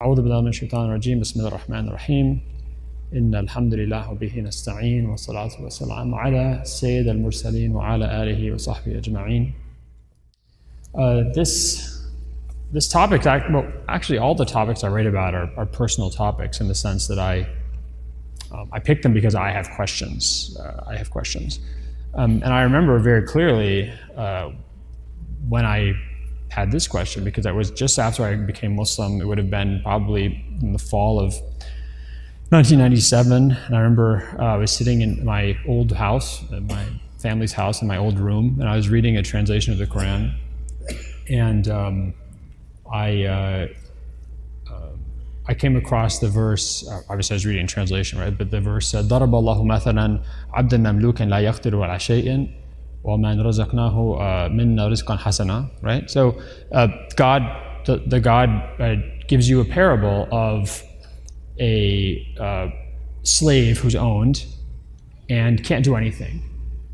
أعوذ بالله من الشيطان الرجيم بسم الله الرحمن الرحيم إن الحمد لله وبه نستعين والصلاة والسلام على سيد المرسلين وعلى آله وصحبه أجمعين. This topic, well, actually all the topics I write about are personal topics in the sense that I pick them because I have questions. And I remember very clearly when I had this question, because that was just after I became Muslim. It would have been probably in the fall of 1997. And I remember I was sitting in my old house, my family's house, in my old room, and I was reading a translation of the Quran. And I came across the verse. Obviously, I was reading translation, right? But the verse said, "ضرب الله مثلا عبدا مملوكا لا يقدر على شيء ومن رزقناه منا رزقا حسنا." Right? So, God, the God gives you a parable of a slave who's owned and can't do anything,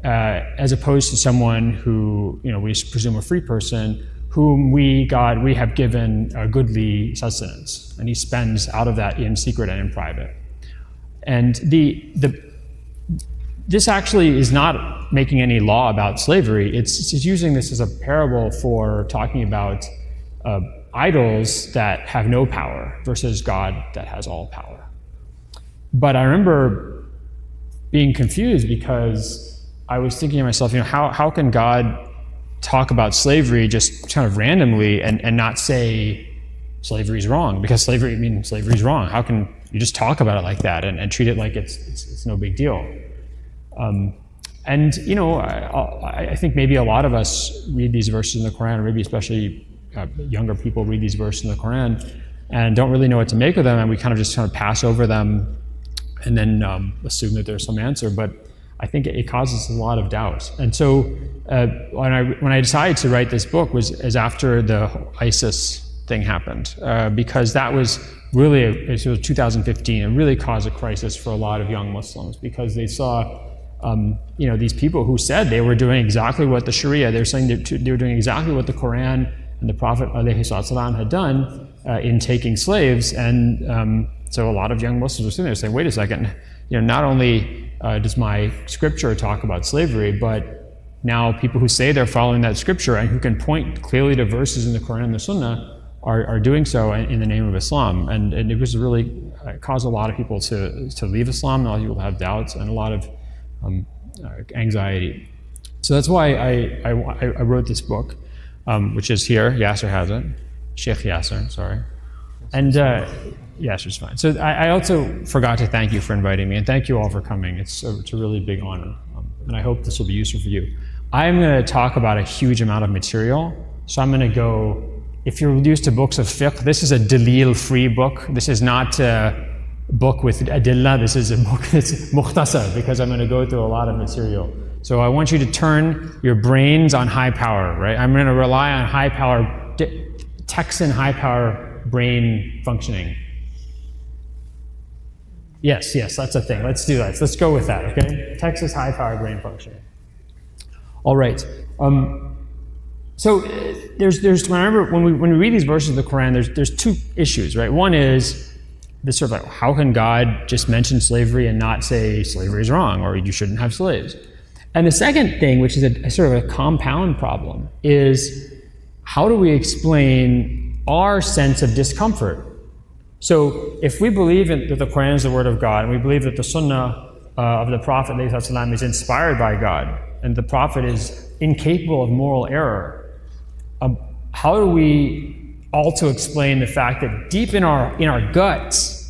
as opposed to someone who, we presume a free person, whom we have given a goodly sustenance, and he spends out of that in secret and in private. And this actually is not making any law about slavery. It's using this as a parable for talking about idols that have no power versus God that has all power. But I remember being confused because I was thinking to myself, how can God talk about slavery just kind of randomly and not say slavery is wrong? Because slavery is wrong. How can you just talk about it like that and treat it like it's no big deal? I think maybe a lot of us read these verses in the Quran, or maybe especially younger people read these verses in the Quran and don't really know what to make of them, and we kind of pass over them and then assume that there's some answer. But I think it causes a lot of doubt. And so when I decided to write this book was after the ISIS thing happened, because that was really, it was 2015, it really caused a crisis for a lot of young Muslims, because they saw these people who said they were doing exactly what the Sharia, they were saying they were doing exactly what the Quran and the Prophet ﷺ had done in taking slaves. And so a lot of young Muslims were sitting there saying, wait a second, not only does my scripture talk about slavery, but now people who say they're following that scripture and who can point clearly to verses in the Quran and the Sunnah are doing so in the name of Islam. And it was really caused a lot of people to leave Islam, a lot of people to have doubts and a lot of anxiety. So that's why I wrote this book, which is here. Yasser has it. Sheikh Yasser, sorry. And Yasser's fine. So I also forgot to thank you for inviting me, and thank you all for coming. It's a really big honor, and I hope this will be useful for you. I'm going to talk about a huge amount of material, so I'm going to go, if you're used to books of fiqh, this is a dalil-free book. This is not a book with adillah. This is a book that's mukhtasar, because I'm going to go through a lot of material. So I want you to turn your brains on high power, right? I'm going to rely on high power, Texan high power brain functioning. Yes, that's a thing. Let's do that. Let's go with that, okay? Texas high power brain functioning. All right. So there's. Remember when we read these verses of the Quran, there's two issues, right? One is this sort of like, how can God just mention slavery and not say slavery is wrong or you shouldn't have slaves? And the second thing, which is a sort of a compound problem, is how do we explain our sense of discomfort? So if we believe that the Quran is the word of God, and we believe that the Sunnah of the Prophet ﷺ is inspired by God, and the Prophet is incapable of moral error, how do we also explain the fact that deep in our guts,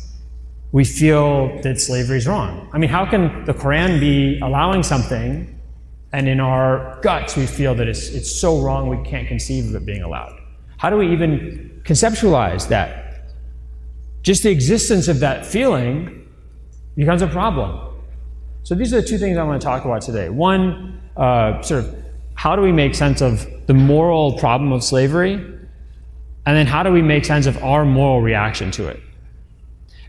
we feel that slavery is wrong? I mean, how can the Quran be allowing something, and in our guts we feel that it's so wrong we can't conceive of it being allowed? How do we even conceptualize that? Just the existence of that feeling becomes a problem. So these are the two things I want to talk about today. One, sort of how do we make sense of the moral problem of slavery? And then how do we make sense of our moral reaction to it?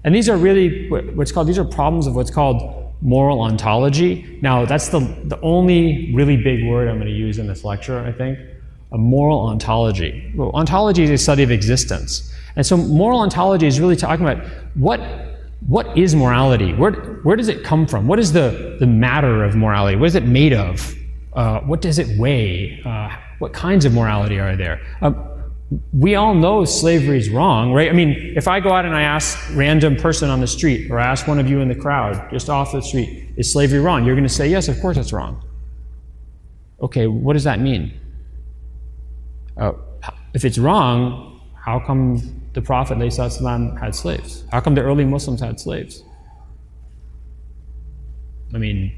And these are really these are problems of what's called moral ontology. Now, that's the only really big word I'm going to use in this lecture, I think. A moral ontology. Well, ontology is a study of existence. And so moral ontology is really talking about what is morality? Where does it come from? What is the matter of morality? What is it made of? What does it weigh? What kinds of morality are there? We all know slavery is wrong, right? I mean, if I go out and I ask a random person on the street, or I ask one of you in the crowd, just off the street, is slavery wrong? You're going to say, yes, of course it's wrong. Okay, what does that mean? If it's wrong, how come the Prophet ﷺ had slaves? How come the early Muslims had slaves? I mean,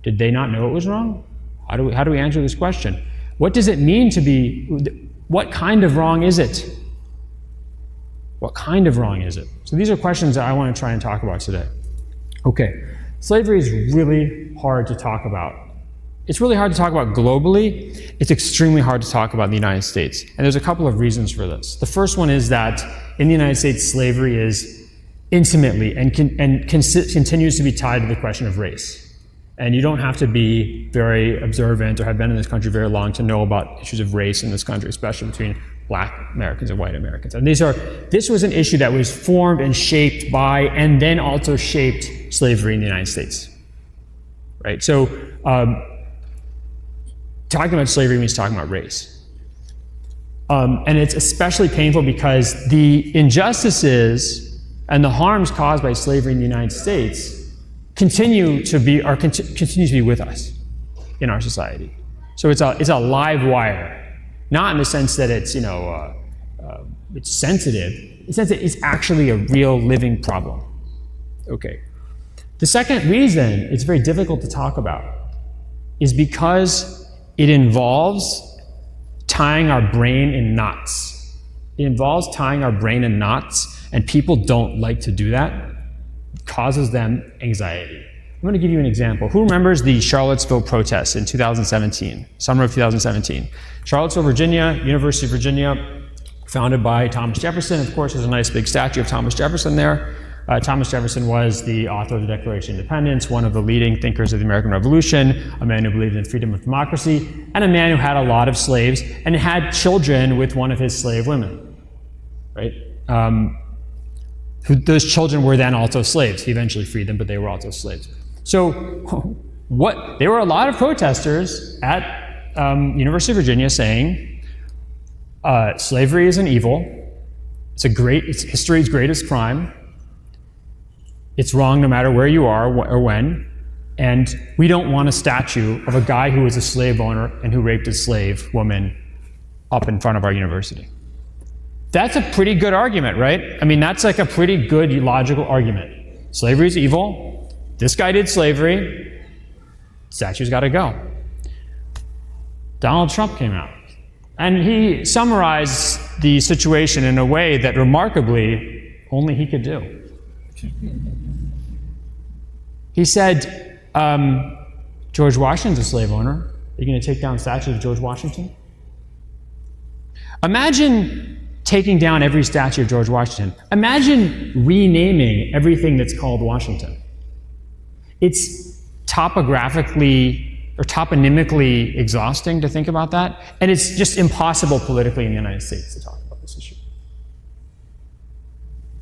did they not know it was wrong? How do we answer this question? What does it mean to be... What kind of wrong is it? What kind of wrong is it? So these are questions that I want to try and talk about today. Okay, slavery is really hard to talk about. It's really hard to talk about globally. It's extremely hard to talk about in the United States. And there's a couple of reasons for this. The first one is that in the United States, slavery is intimately and continues to be tied to the question of race. And you don't have to be very observant or have been in this country very long to know about issues of race in this country, especially between Black Americans and white Americans. And this was an issue that was formed and shaped by, and then also shaped slavery in the United States. Right? So, talking about slavery means talking about race. And it's especially painful because the injustices and the harms caused by slavery in the United States continue to be with us in our society. So it's a live wire, not in the sense that it's it's sensitive. In the sense that it's actually a real living problem. Okay. The second reason it's very difficult to talk about is because it involves tying our brain in knots. It involves tying our brain in knots, and people don't like to do that. Causes them anxiety. I'm going to give you an example. Who remembers the Charlottesville protests in 2017, summer of 2017? Charlottesville, Virginia, University of Virginia, founded by Thomas Jefferson. Of course, there's a nice big statue of Thomas Jefferson there. Thomas Jefferson was the author of the Declaration of Independence, one of the leading thinkers of the American Revolution, a man who believed in freedom of democracy, and a man who had a lot of slaves and had children with one of his slave women, right? Those children were then also slaves. He eventually freed them, but they were also slaves. So there were a lot of protesters at University of Virginia saying slavery is an evil. It's history's greatest crime. It's wrong no matter where you are or when. And we don't want a statue of a guy who was a slave owner and who raped a slave woman up in front of our university. That's a pretty good argument, right? I mean, that's like a pretty good logical argument. Slavery is evil. This guy did slavery. Statue's got to go. Donald Trump came out, and he summarized the situation in a way that remarkably only he could do. He said, George Washington's a slave owner. Are you going to take down statues of George Washington? Imagine taking down every statue of George Washington. Imagine renaming everything that's called Washington. It's topographically or toponymically exhausting to think about that, and it's just impossible politically in the United States to talk about this issue.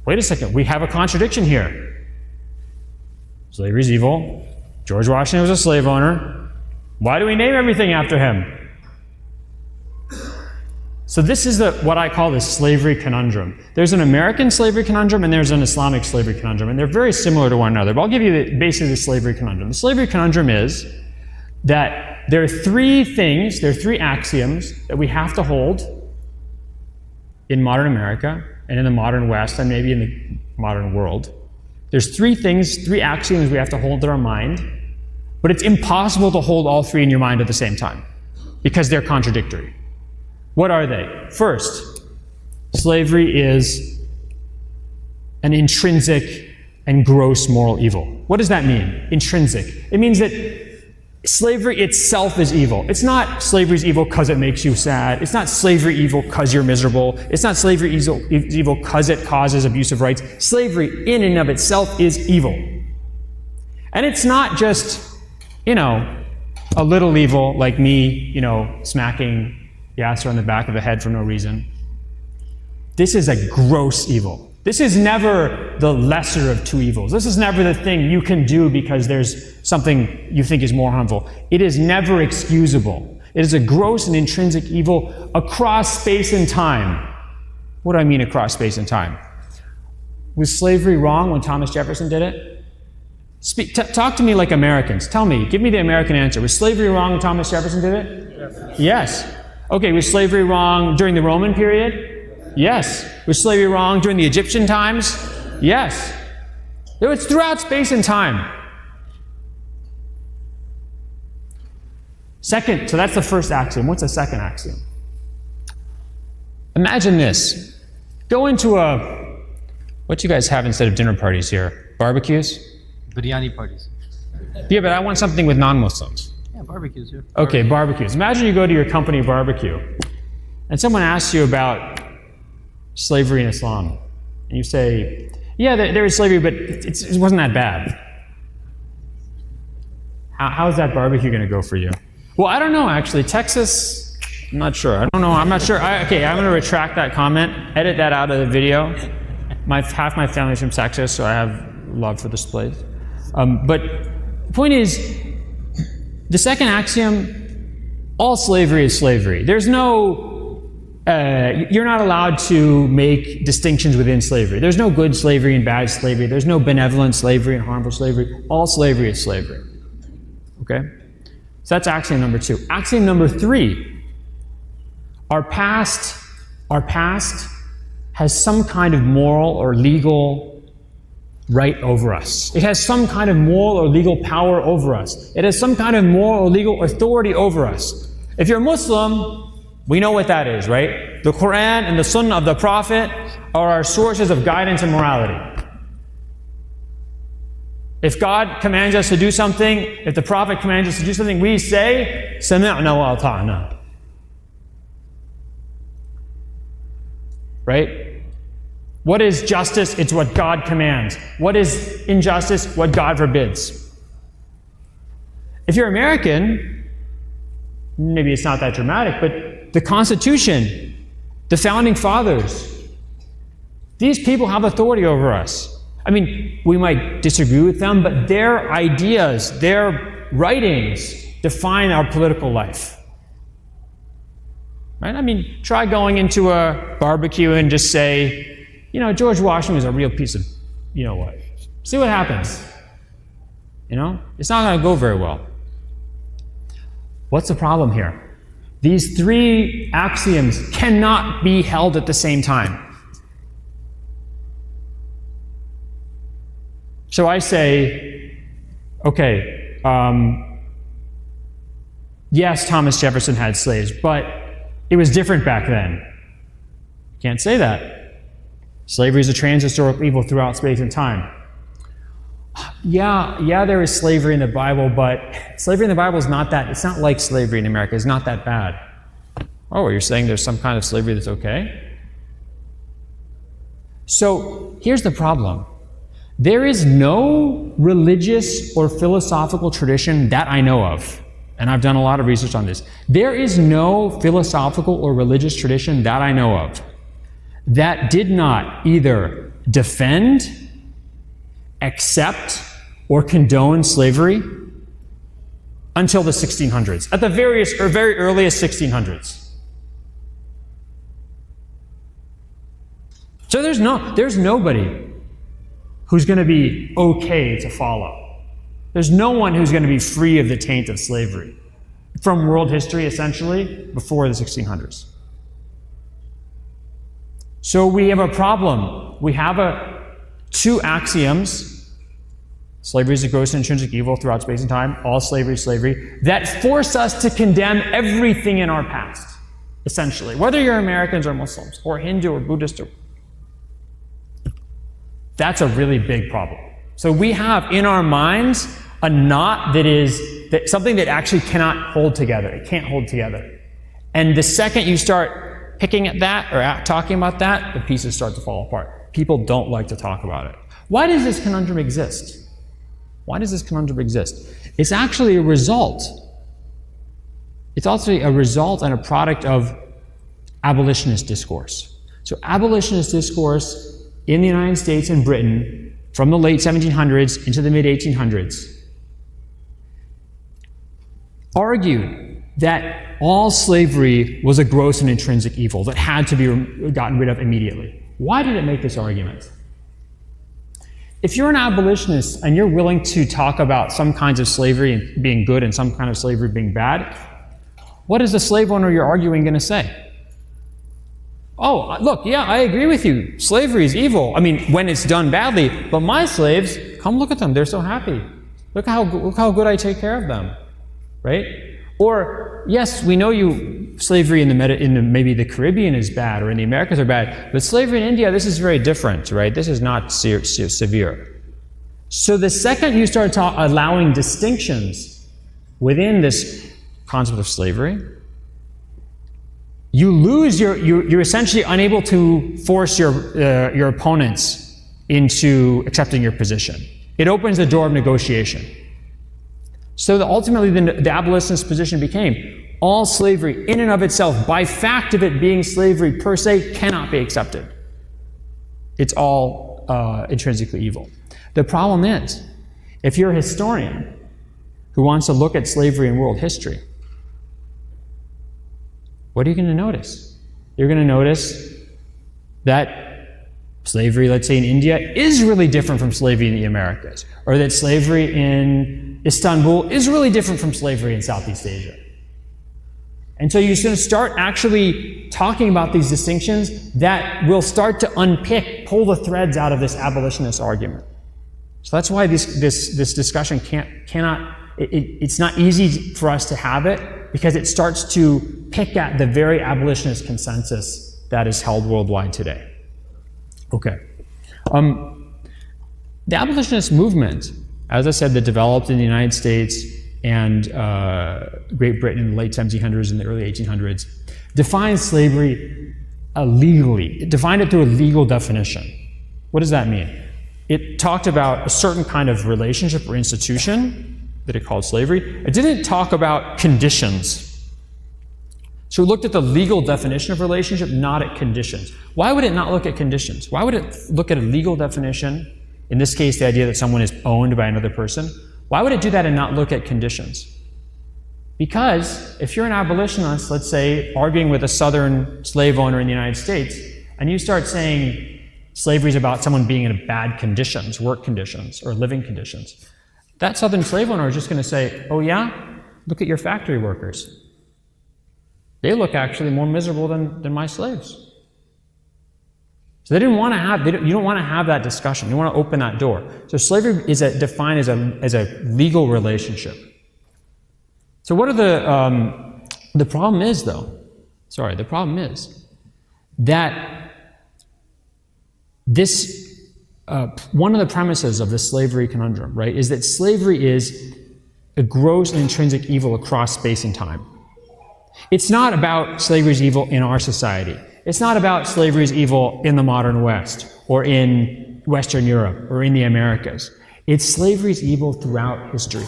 Wait a second, we have a contradiction here. Slavery is evil. George Washington was a slave owner. Why do we name everything after him? So this is what I call the slavery conundrum. There's an American slavery conundrum and there's an Islamic slavery conundrum, and they're very similar to one another, but I'll give you basically the slavery conundrum. The slavery conundrum is that there are three axioms that we have to hold in modern America and in the modern West and maybe in the modern world. There's three axioms we have to hold in our mind, but it's impossible to hold all three in your mind at the same time because they're contradictory. What are they? First, slavery is an intrinsic and gross moral evil. What does that mean? Intrinsic. It means that slavery itself is evil. It's not slavery is evil because it makes you sad. It's not slavery evil because you're miserable. It's not slavery evil because it causes abuse of rights. Slavery in and of itself is evil. And it's not just, a little evil like me, smacking Yasser on the back of the head for no reason. this is a gross evil. This is never the lesser of two evils. This is never the thing you can do because there's something you think is more harmful. It is never excusable. It is a gross and intrinsic evil across space and time. What do I mean across space and time? Was slavery wrong when Thomas Jefferson did it? Talk to me like Americans. Tell me, give me the American answer. Was slavery wrong when Thomas Jefferson did it? Yes. Okay, was slavery wrong during the Roman period? Yes. Was slavery wrong during the Egyptian times? Yes. It's throughout space and time. Second, so that's the first axiom. What's the second axiom? Imagine this. Go into what do you guys have instead of dinner parties here? Barbecues? Biryani parties. Yeah, but I want something with non-Muslims. Yeah, barbecues. Yeah. Okay, barbecues. Imagine you go to your company barbecue, and someone asks you about slavery in Islam. And you say, yeah, there is slavery, but it wasn't that bad. How's that barbecue going to go for you? Well, I don't know, actually. Texas, I'm not sure. I don't know. I'm not sure. Okay, I'm going to retract that comment. Edit that out of the video. Half my family's from Texas, so I have love for this place. But the point is, the second axiom, all slavery is slavery. There's no, you're not allowed to make distinctions within slavery. There's no good slavery and bad slavery. There's no benevolent slavery and harmful slavery. All slavery is slavery. Okay? So that's axiom number 2. Axiom number 3, our past has some kind of moral or legal right over us. It has some kind of moral or legal power over us. It has some kind of moral or legal authority over us. If you're a Muslim, we know what that is, right? The Quran and the Sunnah of the Prophet are our sources of guidance and morality. If God commands us to do something, if the Prophet commands us to do something, we say, سَمِعْنَا وَأَطَعْنَا. Right? What is justice? It's what God commands. What is injustice? What God forbids. If you're American, maybe it's not that dramatic, but the Constitution, the Founding Fathers, these people have authority over us. I mean, we might disagree with them, but their ideas, their writings define our political life. Right? I mean, try going into a barbecue and just say, you know, George Washington was a real piece of, you know what. See what happens. You know? It's not going to go very well. What's the problem here? These 3 axioms cannot be held at the same time. So I say, okay, yes, Thomas Jefferson had slaves, but it was different back then. Can't say that. Slavery is a transhistorical evil throughout space and time. Yeah, there is slavery in the Bible, but slavery in the Bible is not that, it's not like slavery in America, it's not that bad. Oh, you're saying there's some kind of slavery that's okay? So, here's the problem. There is no religious or philosophical tradition that I know of, and I've done a lot of research on this. There is no philosophical or religious tradition that I know of that did not either defend, accept, or condone slavery until the 1600s, at the very earliest 1600s. So there's nobody who's going to be okay to follow. There's no one who's going to be free of the taint of slavery from world history, essentially, before the 1600s. So we have a problem. We have 2 axioms. Slavery is a gross and intrinsic evil throughout space and time. All slavery is slavery. That force us to condemn everything in our past, essentially. Whether you're Americans or Muslims, or Hindu or Buddhist. That's a really big problem. So we have in our minds a knot that something that actually cannot hold together. It can't hold together. And the second you start picking at that or talking about that, the pieces start to fall apart. People don't like to talk about it. Why does this conundrum exist? Why does this conundrum exist? It's actually a result. It's also a result and a product of abolitionist discourse. So abolitionist discourse in the United States and Britain from the late 1700s into the mid 1800s argued that all slavery was a gross and intrinsic evil that had to be gotten rid of immediately. Why did it make this argument? If you're an abolitionist and you're willing to talk about some kinds of slavery being good and some kind of slavery being bad, what is the slave owner you're arguing going to say? Oh, look, yeah, I agree with you. Slavery is evil. I mean, when it's done badly, but my slaves, come look at them. They're so happy. Look how good I take care of them, right? Or, yes, we know slavery in maybe the Caribbean is bad or in the Americas are bad, but slavery in India, this is very different, right? This is not severe. So the second you start allowing distinctions within this concept of slavery, you lose you're essentially unable to force your opponents into accepting your position. It opens the door of negotiation. So that ultimately the abolitionist position became all slavery in and of itself, by fact of it being slavery per se, cannot be accepted. It's all intrinsically evil. The problem is, if you're a historian who wants to look at slavery in world history, what are you going to notice? You're going to notice that slavery, let's say in India, is really different from slavery in the Americas, or that slavery in Istanbul is really different from slavery in Southeast Asia. And so you're going to start actually talking about these distinctions that will start to pull the threads out of this abolitionist argument. So that's why this discussion it's not easy for us to have it, because it starts to pick at the very abolitionist consensus that is held worldwide today. Okay. The abolitionist movement, as I said, that developed in the United States and Great Britain in the late 1700s and the early 1800s, defined slavery legally. It defined it through a legal definition. What does that mean? It talked about a certain kind of relationship or institution that it called slavery. It didn't talk about conditions. So it looked at the legal definition of relationship, not at conditions. Why would it not look at conditions? Why would it look at a legal definition? In this case, the idea that someone is owned by another person. Why would it do that and not look at conditions? Because if you're an abolitionist, let's say, arguing with a southern slave owner in the United States, and you start saying slavery is about someone being in bad conditions, work conditions, or living conditions, that southern slave owner is just going to say, oh yeah, look at your factory workers. They look actually more miserable than my slaves. So they didn't want to have, you don't want to have that discussion. You want to open that door. So slavery is defined as a legal relationship. So what are the problem is though, the problem is that this, one of the premises of the slavery conundrum, right, is that slavery is a gross and intrinsic evil across space and time. It's not about slavery's evil in our society. It's not about slavery's evil in the modern West, or in Western Europe, or in the Americas. It's slavery's evil throughout history,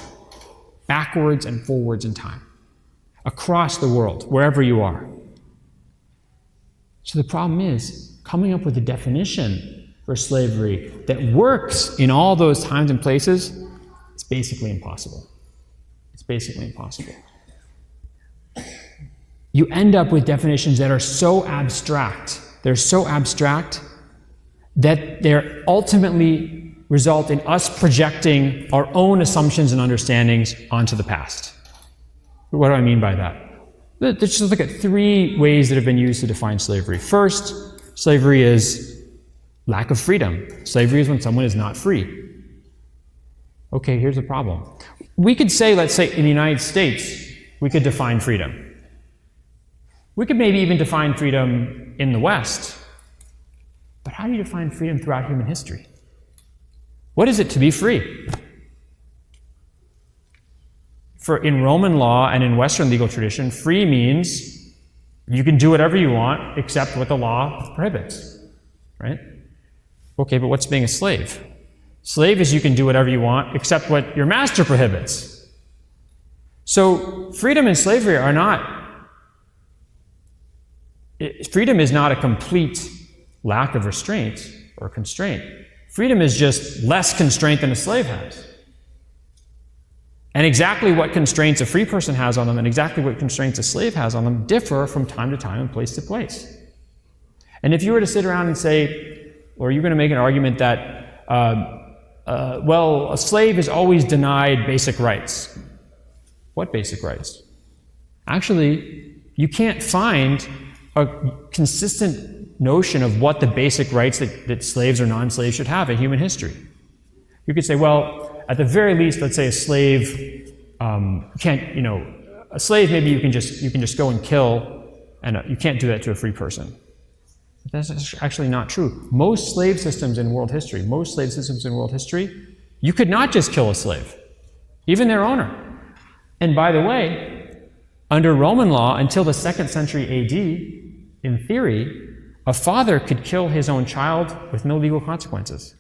backwards and forwards in time, across the world, wherever you are. So the problem is, coming up with a definition for slavery that works in all those times and places, it's basically impossible. It's basically impossible. You end up with definitions that are so abstract. They're so abstract that they ultimately result in us projecting our own assumptions and understandings onto the past. What do I mean by that? Let's just look at three ways that have been used to define slavery. First, slavery is lack of freedom. Slavery is when someone is not free. Okay, here's the problem. We could say, let's say in the United States, we could define freedom. We could maybe even define freedom in the West. But how do you define freedom throughout human history? What is it to be free? In Roman law and in Western legal tradition, free means you can do whatever you want except what the law prohibits, right? Okay, but what's being a slave? Slave is you can do whatever you want except what your master prohibits. So freedom and slavery are not, freedom is not a complete lack of restraint or constraint. Freedom is just less constraint than a slave has. And exactly what constraints a free person has on them and exactly what constraints a slave has on them differ from time to time and place to place. And if you were to sit around and say, or you're going to make an argument that, well, a slave is always denied basic rights. What basic rights? Actually, you can't find a consistent notion of what the basic rights that slaves or non-slaves should have in human history. You could say, well, at the very least, let's say a slave a slave maybe you can just go and kill, and you can't do that to a free person. But that's actually not true. Most slave systems in world history, you could not just kill a slave, even their owner. And by the way, under Roman law, until the 2nd century AD, in theory, a father could kill his own child with no legal consequences.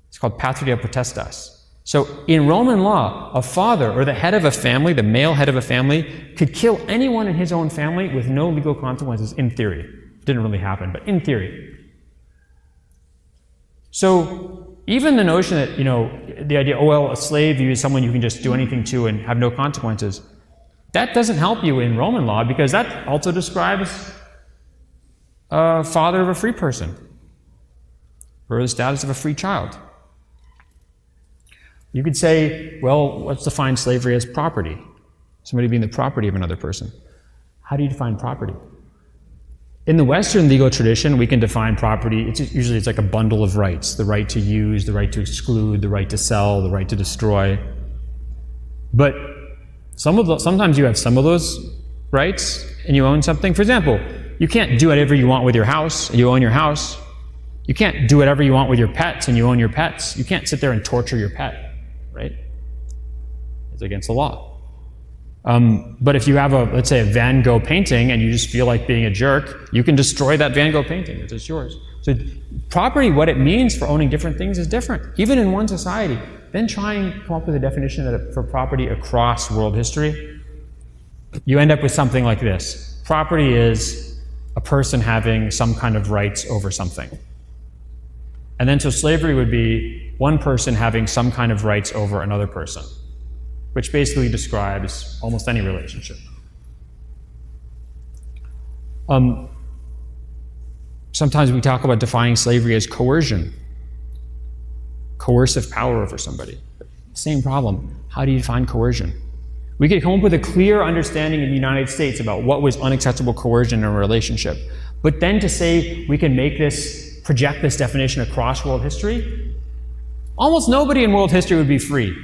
It's called patria potestas. So in Roman law, a father or the head of a family, the male head of a family, could kill anyone in his own family with no legal consequences in theory. It didn't really happen, but in theory. So even the notion that, the idea, a slave is someone you can just do anything to and have no consequences, that doesn't help you in Roman law because that also describes a father of a free person or the status of a free child. You could say, well, let's define slavery as property. Somebody being the property of another person. How do you define property? In the Western legal tradition, we can define property, usually it's like a bundle of rights. The right to use, the right to exclude, the right to sell, the right to destroy. But sometimes you have some of those rights and you own something. For example, you can't do whatever you want with your house and you own your house. You can't do whatever you want with your pets and you own your pets. You can't sit there and torture your pet, right? It's against the law. But if you have let's say a Van Gogh painting and you just feel like being a jerk, you can destroy that Van Gogh painting. It's just yours. So property, what it means for owning different things is different, even in one society. Then try and come up with a definition for property across world history. You end up with something like this. Property is a person having some kind of rights over something. And then so slavery would be one person having some kind of rights over another person, which basically describes almost any relationship. Sometimes we talk about defining slavery as coercion, coercive power over somebody. Same problem. How do you define coercion? We could come up with a clear understanding in the United States about what was unacceptable coercion in a relationship. But then to say we can project this definition across world history, almost nobody in world history would be free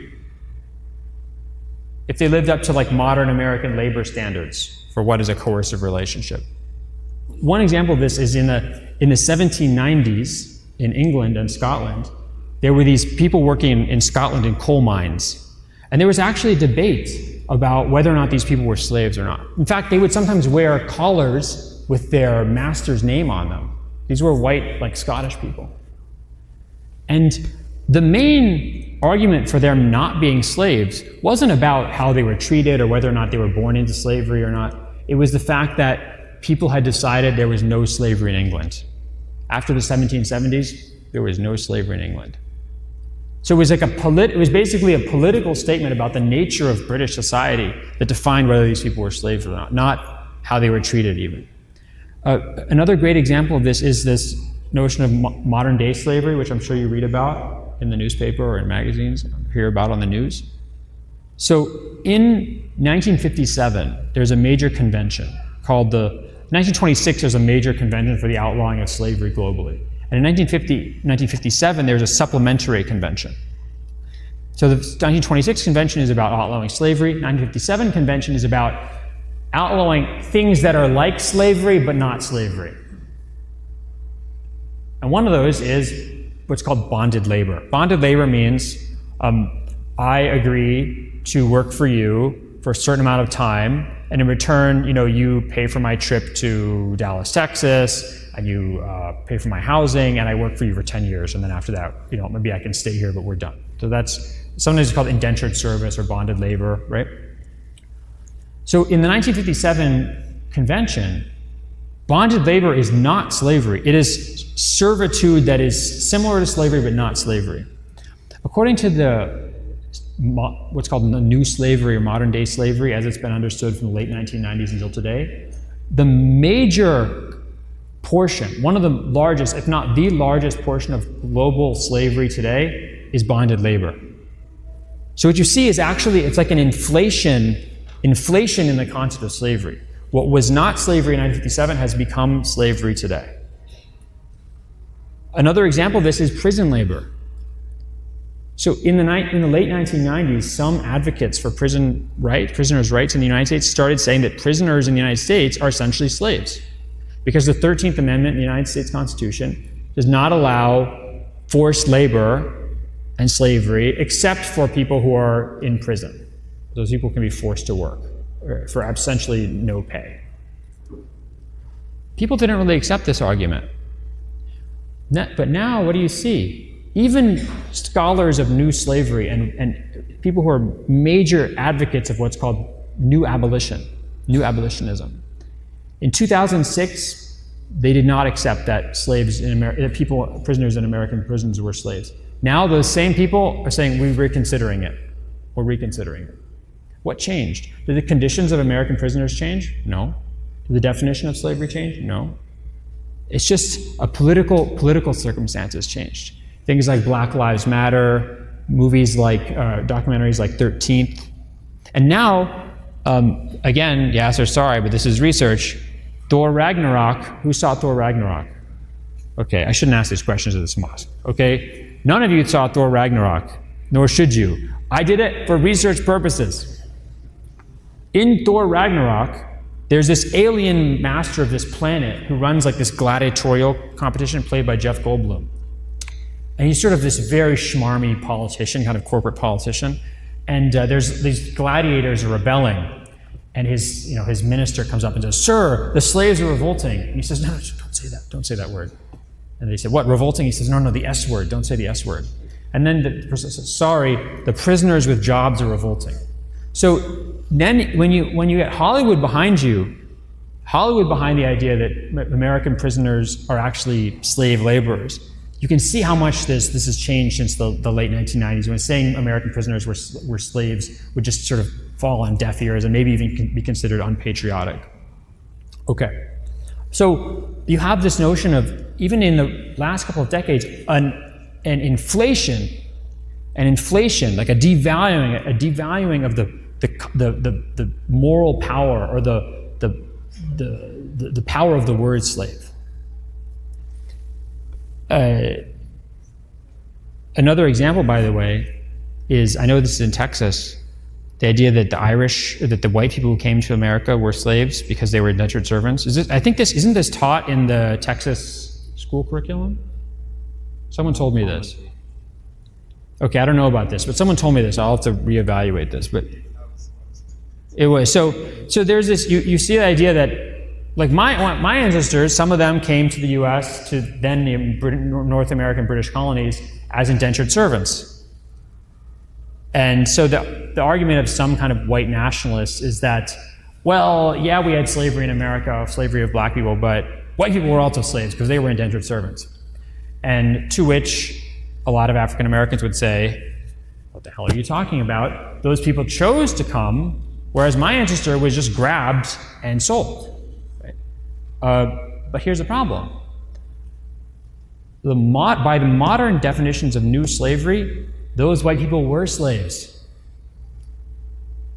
if they lived up to modern American labor standards for what is a coercive relationship. One example of this is in the 1790s in England and Scotland, there were these people working in Scotland in coal mines. And there was actually a debate about whether or not these people were slaves or not. In fact, they would sometimes wear collars with their master's name on them. These were white, Scottish people. And the main argument for them not being slaves wasn't about how they were treated or whether or not they were born into slavery or not. It was the fact that people had decided there was no slavery in England. After the 1770s, there was no slavery in England. So it was it was basically a political statement about the nature of British society that defined whether these people were slaves or not how they were treated even. Another great example of this is this notion of modern day slavery, which I'm sure you read about in the newspaper or in magazines, hear about on the news. So in 1957, there's a major convention called 1926, there's a major convention for the outlawing of slavery globally. And in 1957, there's a supplementary convention. So the 1926 convention is about outlawing slavery. 1957 convention is about outlawing things that are like slavery but not slavery. And one of those is what's called bonded labor. Bonded labor means I agree to work for you for a certain amount of time, and in return, you pay for my trip to Dallas, Texas, and you pay for my housing, and I work for you for 10 years, and then after that, maybe I can stay here, but we're done. So that's sometimes it's called indentured service or bonded labor, right? So in the 1957 convention, Bonded labor is not slavery. It is servitude that is similar to slavery but not slavery. According to what's called the new slavery or modern day slavery as it's been understood from the late 1990s until today, the major portion, one of the largest, if not the largest portion of global slavery today is bonded labor. So what you see is actually, it's like an inflation in the concept of slavery. What was not slavery in 1957 has become slavery today. Another example of this is prison labor. So in the late 1990s, some advocates for prisoners' rights in the United States started saying that prisoners in the United States are essentially slaves, because the 13th Amendment in the United States Constitution does not allow forced labor and slavery except for people who are in prison. Those people can be forced to work for essentially no pay. People didn't really accept this argument. But now, what do you see? Even scholars of new slavery and people who are major advocates of what's called new abolitionism. In 2006, they did not accept that prisoners in American prisons were slaves. Now those same people are saying, we're reconsidering it. We're reconsidering it. What changed? Did the conditions of American prisoners change? No. Did the definition of slavery change? No. It's just a political circumstances changed. Things like Black Lives Matter, movies like, documentaries like 13th. And now, again, Yasser, sorry, but this is research. Thor Ragnarok, who saw Thor Ragnarok? Okay, I shouldn't ask these questions at this mosque, okay? None of you saw Thor Ragnarok, nor should you. I did it for research purposes. In Thor Ragnarok, there's this alien master of this planet who runs like this gladiatorial competition played by Jeff Goldblum. And he's sort of this very schmarmy politician, kind of corporate politician. And there's these gladiators are rebelling. And his minister comes up and says, "Sir, the slaves are revolting." And he says, "No, don't say that. Don't say that word." And they said, "What, revolting?" He says, "No, the S word. Don't say the S word." And then the person says, "Sorry, the prisoners with jobs are revolting." So then when you get Hollywood behind the idea that American prisoners are actually slave laborers, you can see how much this has changed since the late 1990s, when saying American prisoners were slaves would just sort of fall on deaf ears and maybe even be considered unpatriotic. Okay, so you have this notion of, even in the last couple of decades, an inflation, like a devaluing of the moral power or the power of the word slave. Another example, by the way, is, I know this is in Texas, the idea that the white people who came to America were slaves because they were indentured servants. Isn't this taught in the Texas school curriculum? Someone told me this. Okay, I don't know about this, but someone told me this. I'll have to reevaluate this. But it was so there's this. You see the idea that, like my ancestors, some of them came to the U.S. to then the North American British colonies as indentured servants. And so the argument of some kind of white nationalists is that, well, yeah, we had slavery in America, slavery of black people, but white people were also slaves because they were indentured servants. And to which a lot of African Americans would say, what the hell are you talking about? Those people chose to come, whereas my ancestor was just grabbed and sold. Right? But here's the problem. By the modern definitions of new slavery, those white people were slaves.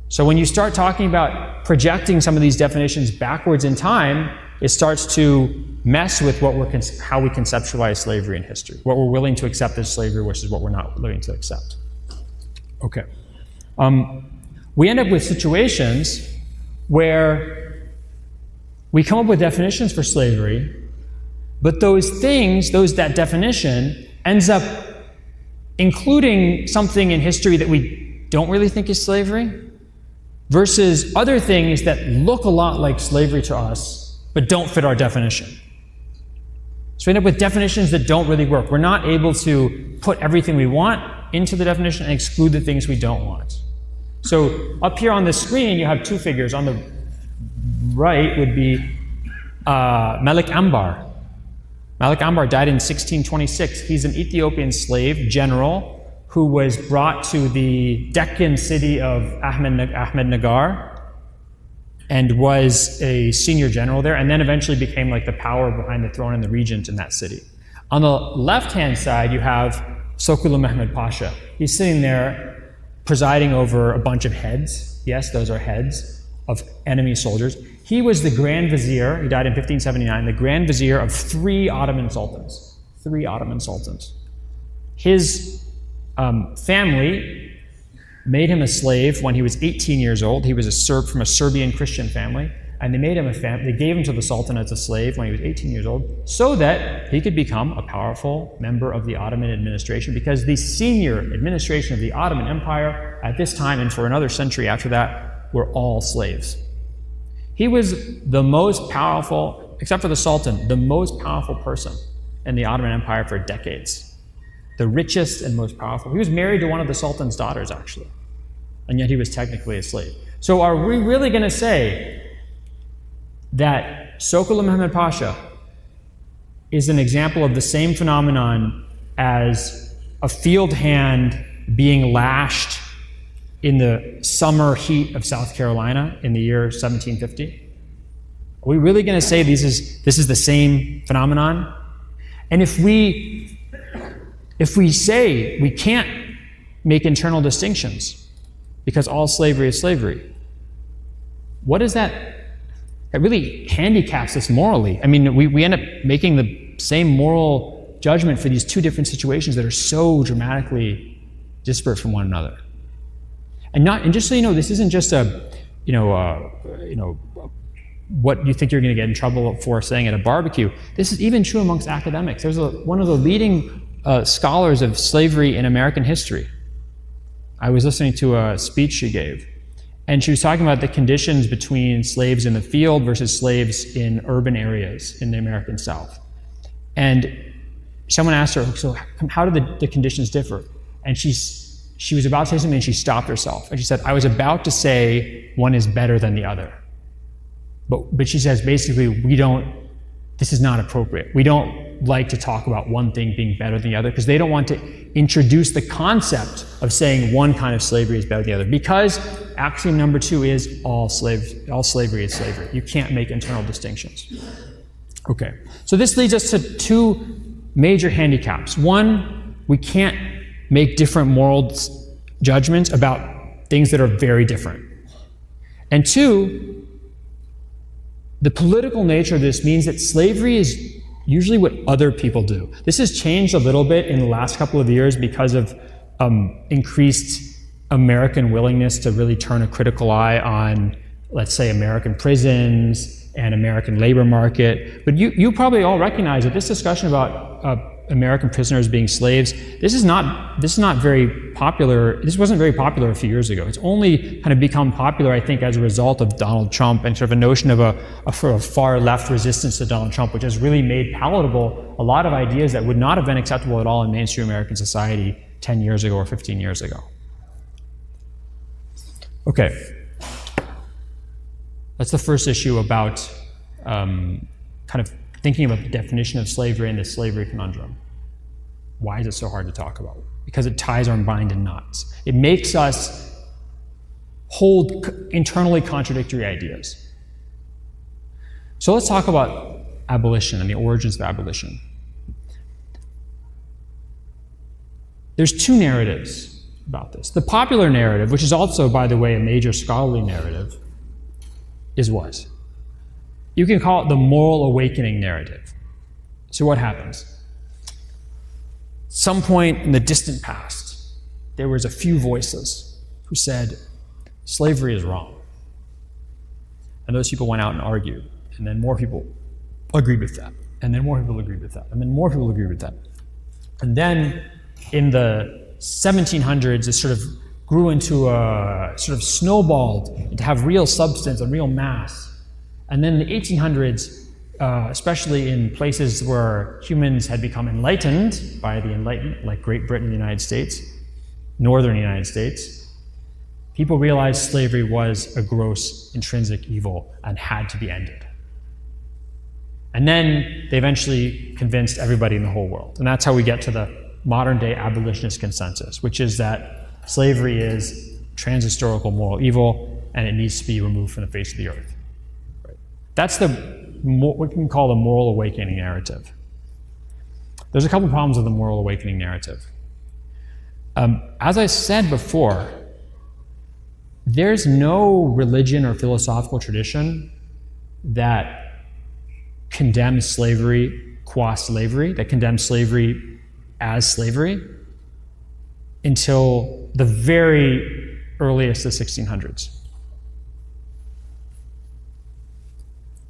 So when you start talking about projecting some of these definitions backwards in time, it starts to mess with how we conceptualize slavery in history, what we're willing to accept as slavery versus what we're not willing to accept. Okay. We end up with situations where we come up with definitions for slavery, but that definition ends up including something in history that we don't really think is slavery, versus other things that look a lot like slavery to us, but don't fit our definition. So we end up with definitions that don't really work. We're not able to put everything we want into the definition and exclude the things we don't want. So up here on the screen, you have two figures. On the right would be Malik Ambar. Malik Ambar died in 1626. He's an Ethiopian slave general who was brought to the Deccan city of Ahmednagar and was a senior general there, and then eventually became like the power behind the throne and the regent in that city. On the left-hand side, you have Sokulu Mehmed Pasha. He's sitting there presiding over a bunch of heads. Yes, those are heads of enemy soldiers. He was the Grand Vizier, he died in 1579, the Grand Vizier of 3 Ottoman sultans. 3 Ottoman sultans. His family made him a slave when he was 18 years old. He was a Serb from a Serbian Christian family, and they made him they gave him to the Sultan as a slave when he was 18 years old, so that he could become a powerful member of the Ottoman administration, because the senior administration of the Ottoman Empire at this time and for another century after that were all slaves. He was the most powerful, except for the Sultan, the most powerful person in the Ottoman Empire for decades. The richest and most powerful. He was married to one of the Sultan's daughters, actually, and yet he was technically a slave. So are we really going to say that Sokulu Mehmed Pasha is an example of the same phenomenon as a field hand being lashed in the summer heat of South Carolina in the year 1750? Are we really going to say this is the same phenomenon? And if we say we can't make internal distinctions because all slavery is slavery, what is that? It really handicaps us morally. I mean, we end up making the same moral judgment for these 2 different situations that are so dramatically disparate from one another. And just so you know, this isn't just what you think you're going to get in trouble for saying at a barbecue. This is even true amongst academics. There's one of the leading scholars of slavery in American history. I was listening to a speech she gave, and she was talking about the conditions between slaves in the field versus slaves in urban areas in the American South. And someone asked her, so how do the conditions differ? And she was about to say something and she stopped herself. And she said, I was about to say one is better than the other. But she says, basically, this is not appropriate. We don't like to talk about one thing being better than the other because they don't want to introduce the concept of saying one kind of slavery is better than the other. Because axiom number 2 is all slavery is slavery. You can't make internal distinctions. Okay, so this leads us to 2 major handicaps. One, we can't make different moral judgments about things that are very different. And 2, the political nature of this means that slavery is usually what other people do. This has changed a little bit in the last couple of years because of increased American willingness to really turn a critical eye on, let's say, American prisons and American labor market. But you probably all recognize that this discussion about American prisoners being slaves, this is not very popular. This wasn't very popular a few years ago. It's only kind of become popular, I think, as a result of Donald Trump and sort of a notion of a sort of far left resistance to Donald Trump, which has really made palatable a lot of ideas that would not have been acceptable at all in mainstream American society 10 years ago or 15 years ago. Okay. That's the first issue about kind of thinking about the definition of slavery and the slavery conundrum. Why is it so hard to talk about? Because it ties our mind in knots. It makes us hold internally contradictory ideas. So let's talk about abolition and the origins of abolition. There's 2 narratives about this. The popular narrative, which is also, by the way, a major scholarly narrative, is what? You can call it the moral awakening narrative. So what happens? Some point in the distant past, there was a few voices who said, slavery is wrong. And those people went out and argued. And then more people agreed with that. And then more people agreed with that. And then more people agreed with that. And then in the 1700s, it sort of grew into a sort of snowballed to have real substance and real mass. And then in the 1800s, especially in places where humans had become enlightened by the Enlightenment, like Great Britain and the United States, northern United States, people realized slavery was a gross intrinsic evil and had to be ended. And then they eventually convinced everybody in the whole world. And that's how we get to the modern day abolitionist consensus, which is that slavery is transhistorical moral evil and it needs to be removed from the face of the earth. Right. That's what we can call the moral awakening narrative. There's a couple problems with the moral awakening narrative. As I said before, there's no religion or philosophical tradition that condemns slavery qua slavery, that condemns slavery as slavery, until the very earliest of the 1600s.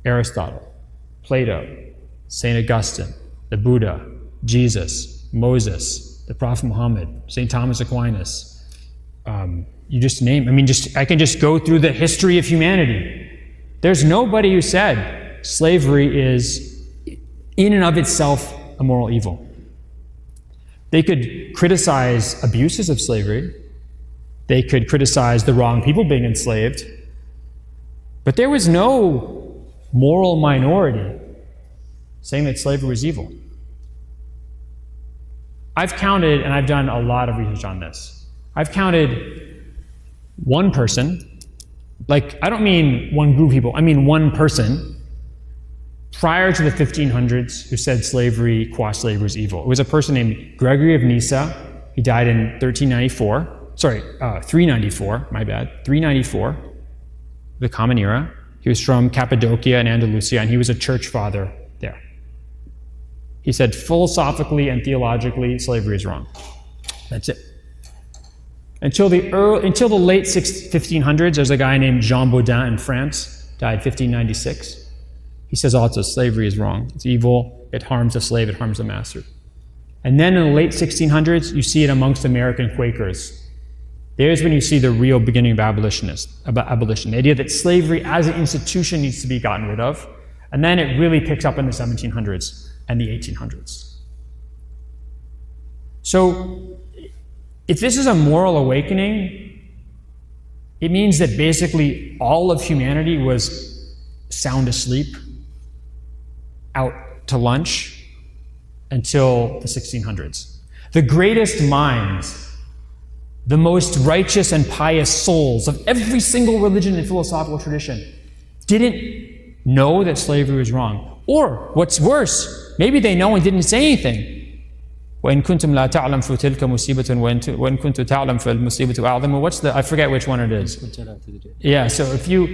Aristotle, Plato, St. Augustine, the Buddha, Jesus, Moses, the Prophet Muhammad, St. Thomas Aquinas. You just name, I can just go through the history of humanity. There's nobody who said slavery is in and of itself a moral evil. They could criticize abuses of slavery. They could criticize the wrong people being enslaved. But there was no moral minority saying that slavery was evil. I've counted, and I've done a lot of research on this, I've counted one person, like I don't mean one group of people, I mean one person prior to the 1500s who said slavery qua slavery was evil. It was a person named Gregory of Nyssa. He died in 394, the Common Era. He was from Cappadocia and Andalusia, and he was a church father there. He said philosophically and theologically, slavery is wrong. That's it. Until the late 1500s, there's a guy named Jean Baudin in France, died 1596. He says also slavery is wrong. It's evil. It harms the slave. It harms the master. And then in the late 1600s, you see it amongst American Quakers. There's when you see the real beginning of abolition. The idea that slavery as an institution needs to be gotten rid of. And then it really picks up in the 1700s and the 1800s. So if this is a moral awakening, it means that basically all of humanity was sound asleep, out to lunch, until the 1600s. The greatest minds, the most righteous and pious souls of every single religion and philosophical tradition didn't know that slavery was wrong. Or, what's worse, maybe they know and didn't say anything. وَإِن كُنْتُمْ لَا تَعْلَمْ فَتِلْكَ مُصِيبَةٌ وَإِن كُنْتُ تَعْلَمْ فَالْمُصِيبَةُ أَعْظَمُ. I forget which one it is. Yeah, so if you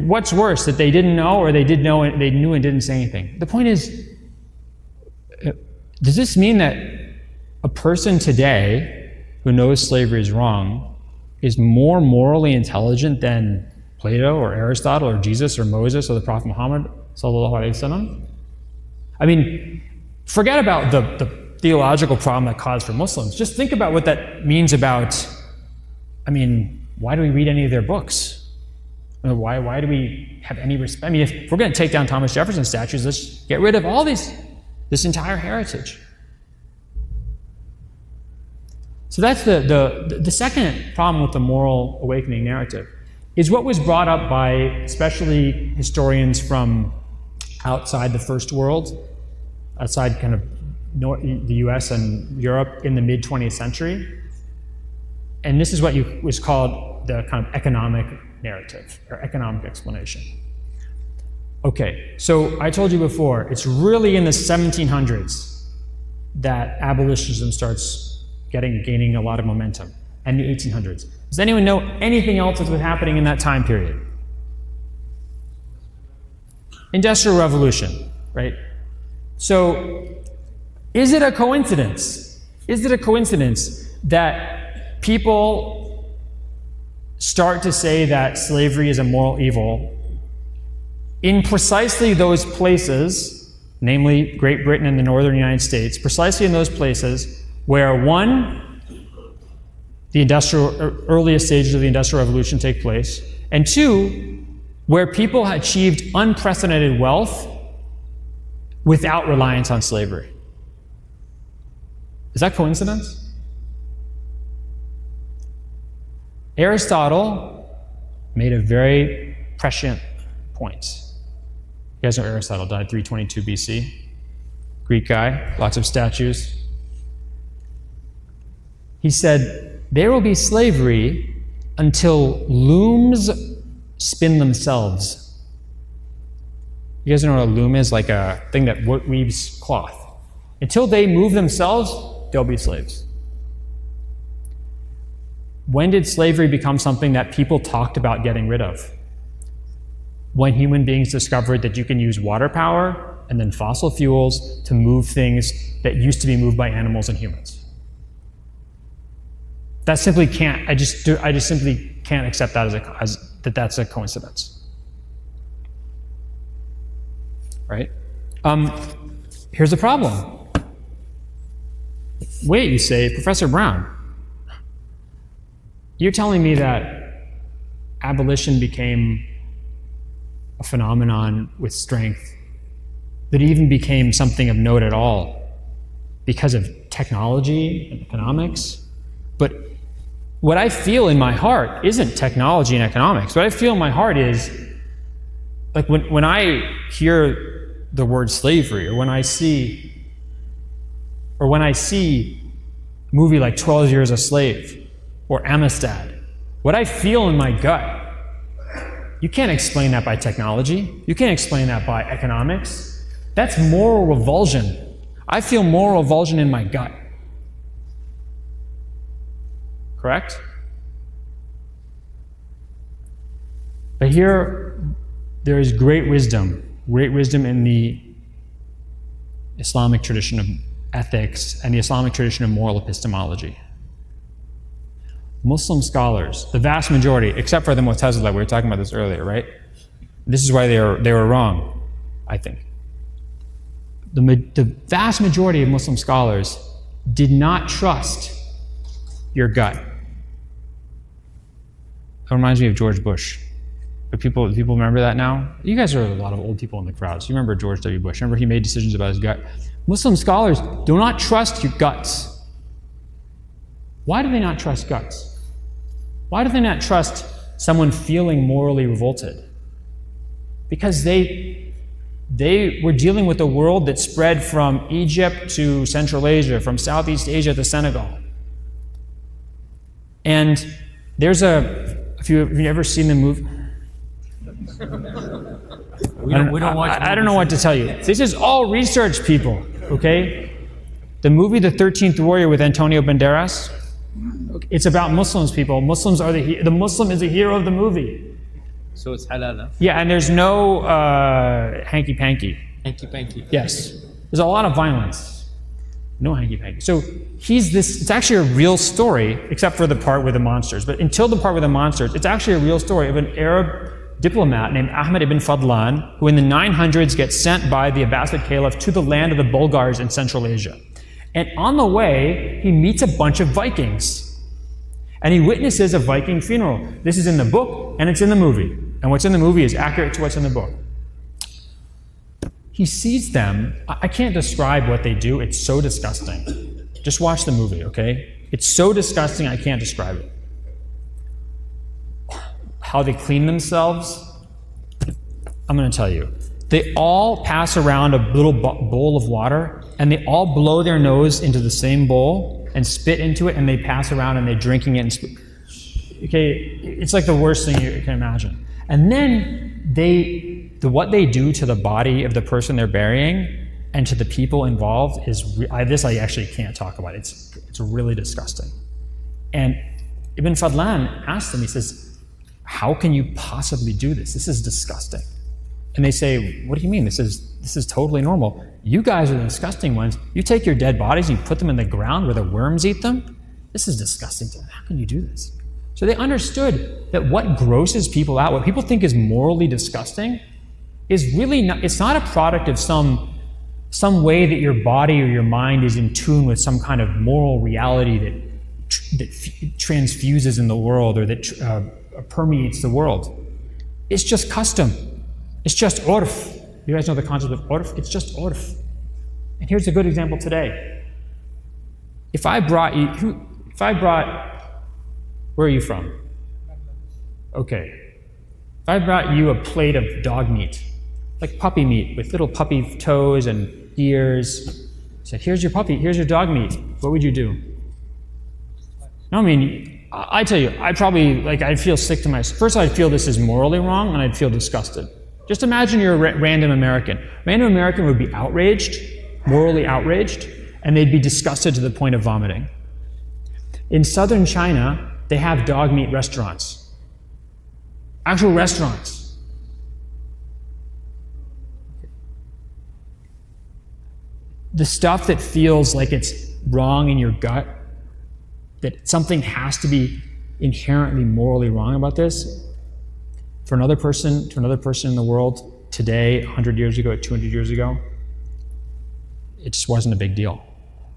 what's worse, that they didn't know or they did know and they knew and didn't say anything? The point is, does this mean that a person today who knows slavery is wrong is more morally intelligent than Plato or Aristotle or Jesus or Moses or the Prophet Muhammad sallallahu alaihi wasallam? I mean, forget about the theological problem that caused for Muslims. Just think about what that means about, why do we read any of their books? Why do we have any respect? If we're going to take down Thomas Jefferson statues, let's get rid of all this entire heritage. So that's the second problem with the moral awakening narrative, is what was brought up by especially historians from outside the first world, outside kind of the US and Europe in the mid-20th century. And this is what was called the kind of economic narrative, or economic explanation. Okay, so I told you before, it's really in the 1700s that abolitionism starts gaining a lot of momentum, and the 1800s. Does anyone know anything else that's been happening in that time period? Industrial Revolution, right? So, is it a coincidence? Is it a coincidence that people start to say that slavery is a moral evil in precisely those places, namely Great Britain and the northern United States, precisely in those places where, one, the earliest stages of the Industrial Revolution take place, and two, where people achieved unprecedented wealth without reliance on slavery? Is that coincidence? Aristotle made a very prescient point. guys know Aristotle died 322 BC. Greek guy, lots of statues. He said, there will be slavery until looms spin themselves. You guys know what a loom is? Like a thing that weaves cloth. Until they move themselves, they'll be slaves. When did slavery become something that people talked about getting rid of? When human beings discovered that you can use water power and then fossil fuels to move things that used to be moved by animals and humans. That simply can't, I just simply can't accept that that that's a coincidence. Right? Here's the problem. Wait, you say, Professor Brown, you're telling me that abolition became a phenomenon with strength, that it even became something of note at all because of technology and economics? But what I feel in my heart isn't technology and economics. What I feel in my heart is, like when I hear the word slavery, or when I see a movie like 12 Years a Slave or Amistad, what I feel in my gut, you can't explain that by technology. You can't explain that by economics. That's moral revulsion. I feel moral revulsion in my gut. Correct? But here, there is great wisdom in the Islamic tradition of ethics and the Islamic tradition of moral epistemology. Muslim scholars, the vast majority, except for the Mu'tazila, we were talking about this earlier, right? This is why they were wrong, I think. The vast majority of Muslim scholars did not trust your gut. That reminds me of George Bush. But people remember that now? You guys are a lot of old people in the crowd, so you remember George W. Bush. Remember he made decisions about his gut. Muslim scholars do not trust your guts. Why do they not trust guts? Why do they not trust someone feeling morally revolted? Because they were dealing with a world that spread from Egypt to Central Asia, from Southeast Asia to Senegal. And there's have you ever seen the movie? We don't watch. I don't know what to tell you. This is all research, people, okay? The movie The 13th Warrior with Antonio Banderas, it's about Muslims, people. The Muslim is the hero of the movie. So it's halal, huh? Yeah, and there's no hanky-panky. Hanky-panky. Yes. There's a lot of violence. No hanky-panky. So it's actually a real story, except for the part with the monsters. But until the part with the monsters, it's actually a real story of an Arab diplomat named Ahmed ibn Fadlan, who in the 900s gets sent by the Abbasid Caliph to the land of the Bulgars in Central Asia. And on the way, he meets a bunch of Vikings. And he witnesses a Viking funeral. This is in the book, and it's in the movie. And what's in the movie is accurate to what's in the book. He sees them. I can't describe what they do. It's so disgusting. Just watch the movie, okay? It's so disgusting, I can't describe it. How they clean themselves, I'm going to tell you. They all pass around a little bowl of water, and they all blow their nose into the same bowl and spit into it, and they pass around and they're drinking it. Okay, it's like the worst thing you can imagine. And then what they do to the body of the person they're burying and to the people involved is this I actually can't talk about. It's really disgusting. And Ibn Fadlan asked them, he says, how can you possibly do this? This is disgusting. And they say, what do you mean? This is totally normal. You guys are the disgusting ones. You take your dead bodies and you put them in the ground where the worms eat them? This is disgusting. How can you do this? So they understood that what grosses people out, what people think is morally disgusting, is really not, it's not a product of some way that your body or your mind is in tune with some kind of moral reality that transfuses in the world or that permeates the world. It's just custom. It's just urf. You guys know the concept of urf? It's just urf. And here's a good example today. If I brought, where are you from? Okay. If I brought you a plate of dog meat, like puppy meat with little puppy toes and ears. He said, here's your puppy, here's your dog meat. What would you do? No, I mean, I tell you, I'd feel sick to myself. First, I'd feel this is morally wrong, and I'd feel disgusted. Just imagine you're a random American. Random American would be outraged, morally outraged, and they'd be disgusted to the point of vomiting. In southern China, they have dog meat restaurants. Actual restaurants. The stuff that feels like it's wrong in your gut, that something has to be inherently morally wrong about this, for another person, to another person in the world today, 100 years ago, 200 years ago, it just wasn't a big deal.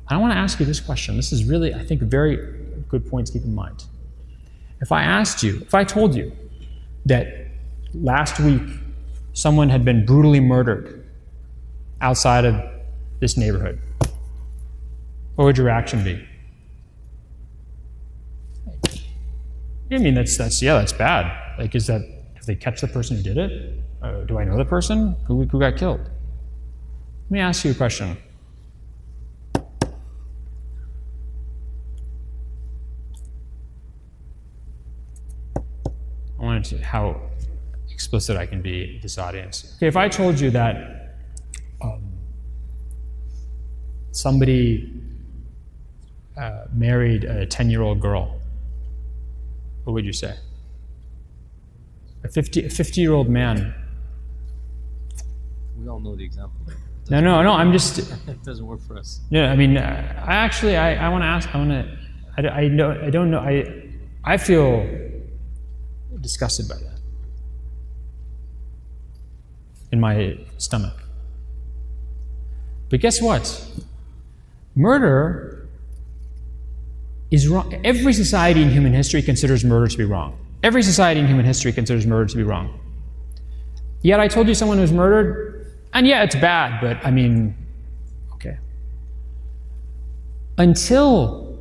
I want to ask you this question. This is really, I think, a very good point to keep in mind. If I told you that last week someone had been brutally murdered outside of this neighborhood, what would your reaction be? I mean, that's bad. Like, if they catch the person who did it? Do I know the person who got killed? Let me ask you a question. I wanted to how explicit I can be with this audience. Okay, if I told you that somebody married a 10-year-old girl, what would you say? A 50-year-old man. We all know the example. No, I'm just... It doesn't work for us. Yeah, I mean, I want to ask, I don't know, I feel disgusted by that in my stomach. But guess what? Murder is wrong. Every society in human history considers murder to be wrong. Every society in human history considers murder to be wrong. Yet I told you someone was murdered, and yeah, it's bad, but I mean, okay. Until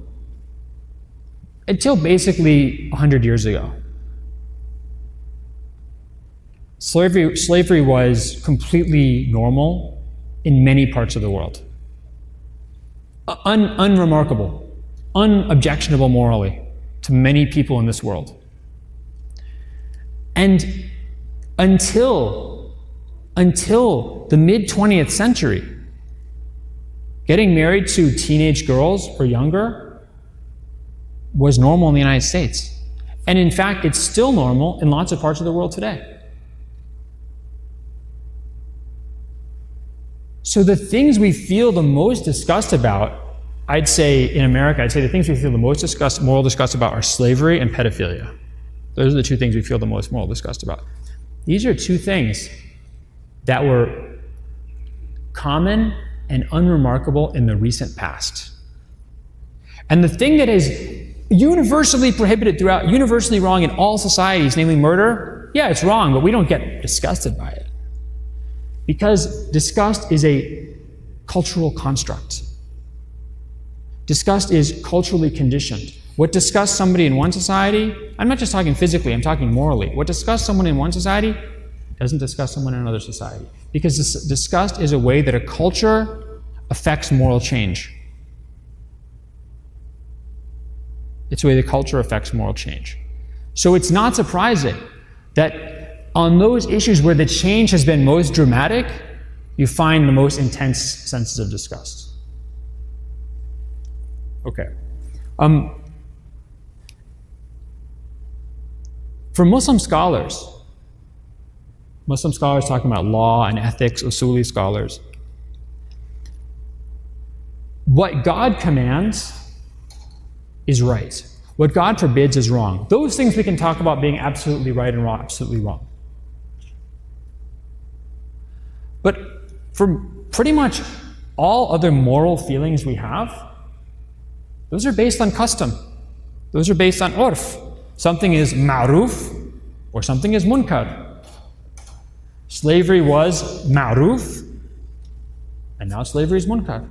basically 100 years ago, slavery was completely normal in many parts of the world. Unremarkable, unobjectionable morally to many people in this world. And until the mid-20th century, getting married to teenage girls or younger was normal in the United States. And in fact, it's still normal in lots of parts of the world today. So the things we feel the most disgust about, I'd say in America, the things we feel the most moral disgust about are slavery and pedophilia. Those are the two things we feel the most moral disgust about. These are two things that were common and unremarkable in the recent past. And the thing that is universally prohibited throughout, universally wrong in all societies, namely murder, yeah, it's wrong, but we don't get disgusted by it. Because disgust is a cultural construct. Disgust is culturally conditioned. What disgusts somebody in one society, I'm not just talking physically, I'm talking morally. What disgusts someone in one society doesn't disgust someone in another society. Because disgust is a way that a culture affects moral change. It's the way the culture affects moral change. So it's not surprising that on those issues where the change has been most dramatic, you find the most intense senses of disgust. Okay. For Muslim scholars talking about law and ethics, usuli scholars, what God commands is right. What God forbids is wrong. Those things we can talk about being absolutely right and wrong, absolutely wrong. But for pretty much all other moral feelings we have, those are based on custom. Those are based on urf. Something is ma'ruf or something is munkar. Slavery was ma'ruf, and now slavery is munkar.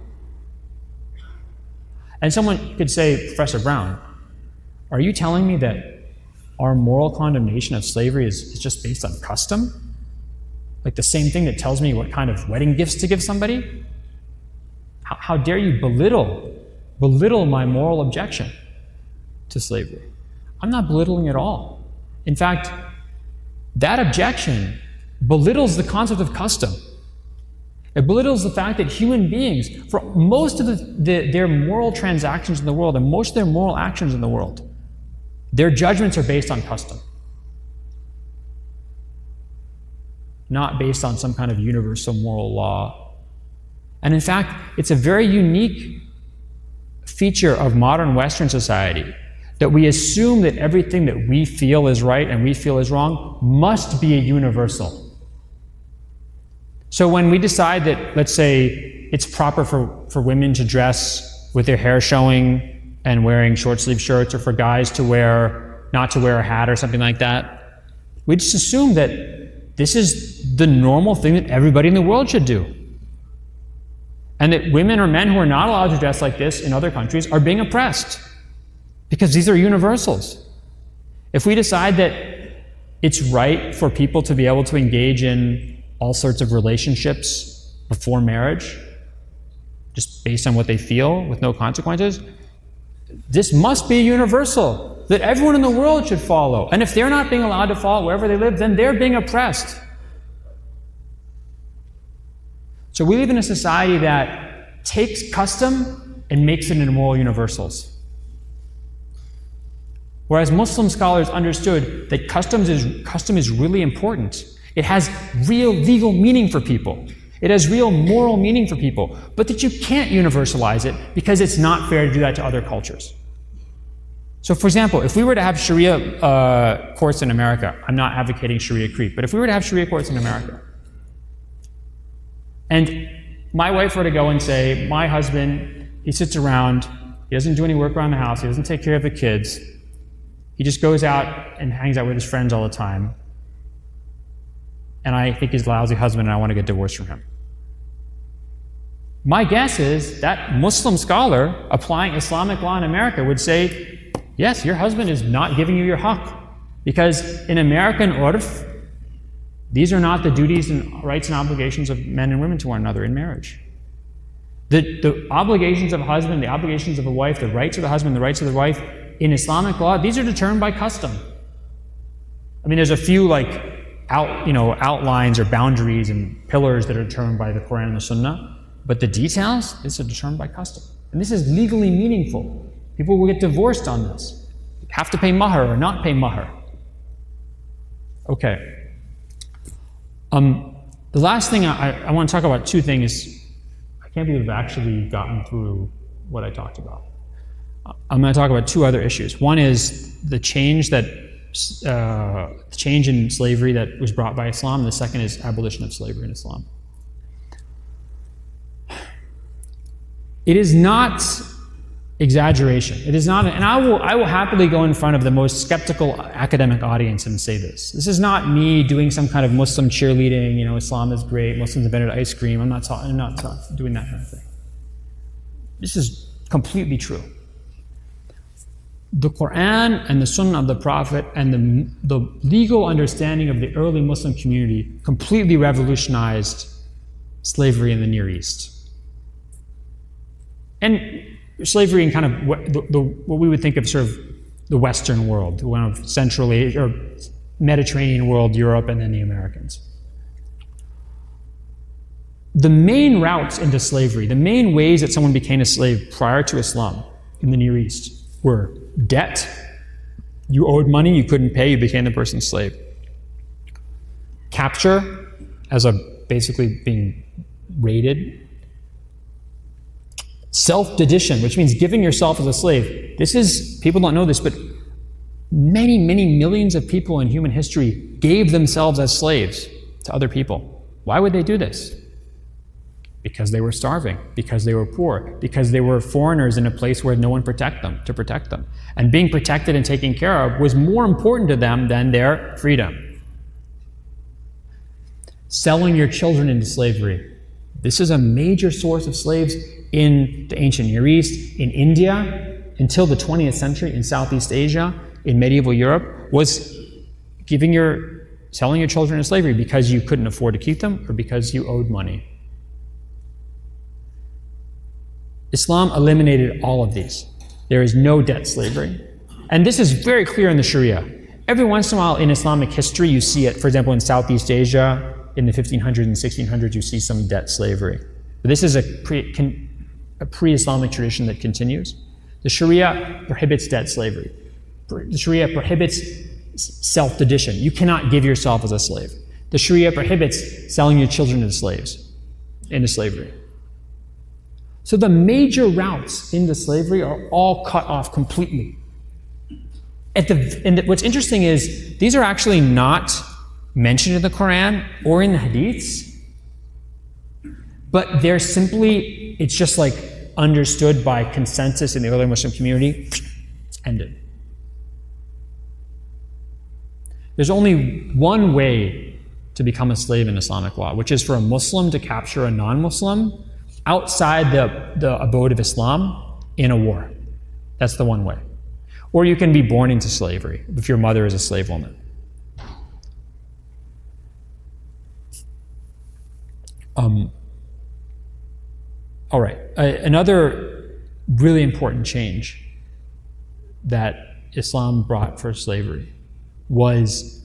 And someone could say, Professor Brown, are you telling me that our moral condemnation of slavery is just based on custom? Like the same thing that tells me what kind of wedding gifts to give somebody? How dare you belittle my moral objection to slavery? I'm not belittling at all. In fact, that objection belittles the concept of custom. It belittles the fact that human beings, for most of their moral transactions in the world and most of their moral actions in the world, their judgments are based on custom, not based on some kind of universal moral law. And in fact, it's a very unique feature of modern Western society that we assume that everything that we feel is right and we feel is wrong must be a universal. So when we decide that, let's say, it's proper for women to dress with their hair showing and wearing short sleeve shirts, or for guys to not to wear a hat or something like that, we just assume that this is the normal thing that everybody in the world should do. And that women or men who are not allowed to dress like this in other countries are being oppressed, because these are universals. If we decide that it's right for people to be able to engage in all sorts of relationships before marriage, just based on what they feel, with no consequences, this must be universal, that everyone in the world should follow. And if they're not being allowed to follow wherever they live, then they're being oppressed. So we live in a society that takes custom and makes it into moral universals. Whereas Muslim scholars understood that custom is really important. It has real legal meaning for people. It has real moral meaning for people, but that you can't universalize it because it's not fair to do that to other cultures. So for example, if we were to have Sharia courts in America, I'm not advocating Sharia creep, but if we were to have Sharia courts in America, and my wife were to go and say, my husband, he sits around, he doesn't do any work around the house, he doesn't take care of the kids, he just goes out and hangs out with his friends all the time, and I think he's a lousy husband and I want to get divorced from him. My guess is that Muslim scholar applying Islamic law in America would say, yes, your husband is not giving you your haqq, because in American urf, these are not the duties and rights and obligations of men and women to one another in marriage. The obligations of a husband, the obligations of a wife, the rights of the husband, the rights of the wife, in Islamic law, these are determined by custom. I mean, there's a few outlines or boundaries and pillars that are determined by the Quran and the Sunnah, but the details, this is determined by custom. And this is legally meaningful. People will get divorced on this. Have to pay mahr or not pay mahr. Okay. The last thing I want to talk about, two things. I can't believe I've actually gotten through what I talked about. I'm going to talk about two other issues. One is the change in slavery that was brought by Islam, and the second is abolition of slavery in Islam. It is not exaggeration. It is not, and I will happily go in front of the most skeptical academic audience and say this. This is not me doing some kind of Muslim cheerleading, Islam is great, Muslims invented ice cream. I'm not doing that kind of thing. This is completely true. The Quran and the Sunnah of the Prophet and the legal understanding of the early Muslim community completely revolutionized slavery in the Near East. And slavery in kind of what we would think of sort of the Western world, one of Central Asia or Mediterranean world, Europe, and then the Americans. The main routes into slavery, the main ways that someone became a slave prior to Islam in the Near East were debt. You owed money, you couldn't pay, you became the person's slave. Capture, as a basically being raided. Self-dedition, which means giving yourself as a slave. This is, people don't know this, but many, many millions of people in human history gave themselves as slaves to other people. Why would they do this? Because they were starving, because they were poor, because they were foreigners in a place where no one to protect them. And being protected and taken care of was more important to them than their freedom. Selling your children into slavery. This is a major source of slaves in the ancient Near East, in India, until the 20th century, in Southeast Asia, in medieval Europe, was giving your selling your children into slavery because you couldn't afford to keep them or because you owed money. Islam eliminated all of these. There is no debt slavery. And this is very clear in the Sharia. Every once in a while in Islamic history, you see it, for example, in Southeast Asia, in the 1500s and 1600s, you see some debt slavery. But this is a pre-Islamic tradition that continues. The Sharia prohibits debt slavery. The Sharia prohibits self-dedition. You cannot give yourself as a slave. The Sharia prohibits selling your children into slavery. So the major routes into slavery are all cut off completely. What's interesting is these are actually not mentioned in the Quran or in the Hadiths, but they're simply, it's just like understood by consensus in the early Muslim community. It's ended. There's only one way to become a slave in Islamic law, which is for a Muslim to capture a non-Muslim outside the abode of Islam in a war. That's the one way. Or you can be born into slavery if your mother is a slave woman. All right. Another really important change that Islam brought for slavery was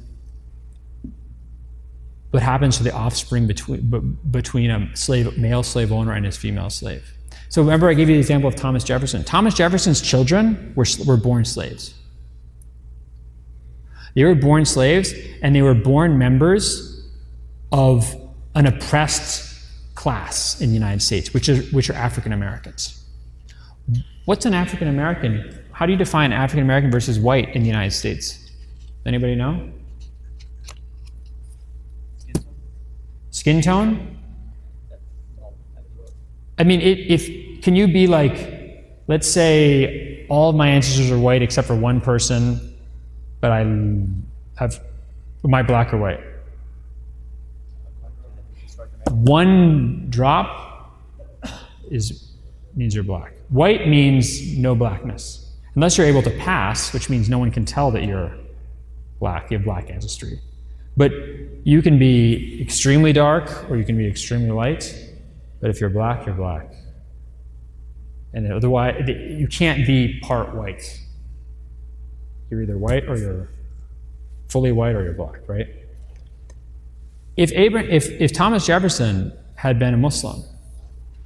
what happens to the offspring between a male slave owner and his female slave. So remember I gave you the example of Thomas Jefferson. Thomas Jefferson's children were born slaves. They were born slaves, and they were born members of an oppressed class in the United States, which are African Americans. What's an African American? How do you define African American versus white in the United States? Anybody know? Skin tone? I mean, can you be like, let's say all of my ancestors are white except for one person, but am I black or white? One drop means you're black. White means no blackness. Unless you're able to pass, which means no one can tell that you're black, you have black ancestry. But you can be extremely dark or you can be extremely light, but if you're black, you're black. And otherwise, you can't be part white. You're either white or you're fully white or you're black, right? If Thomas Jefferson had been a Muslim,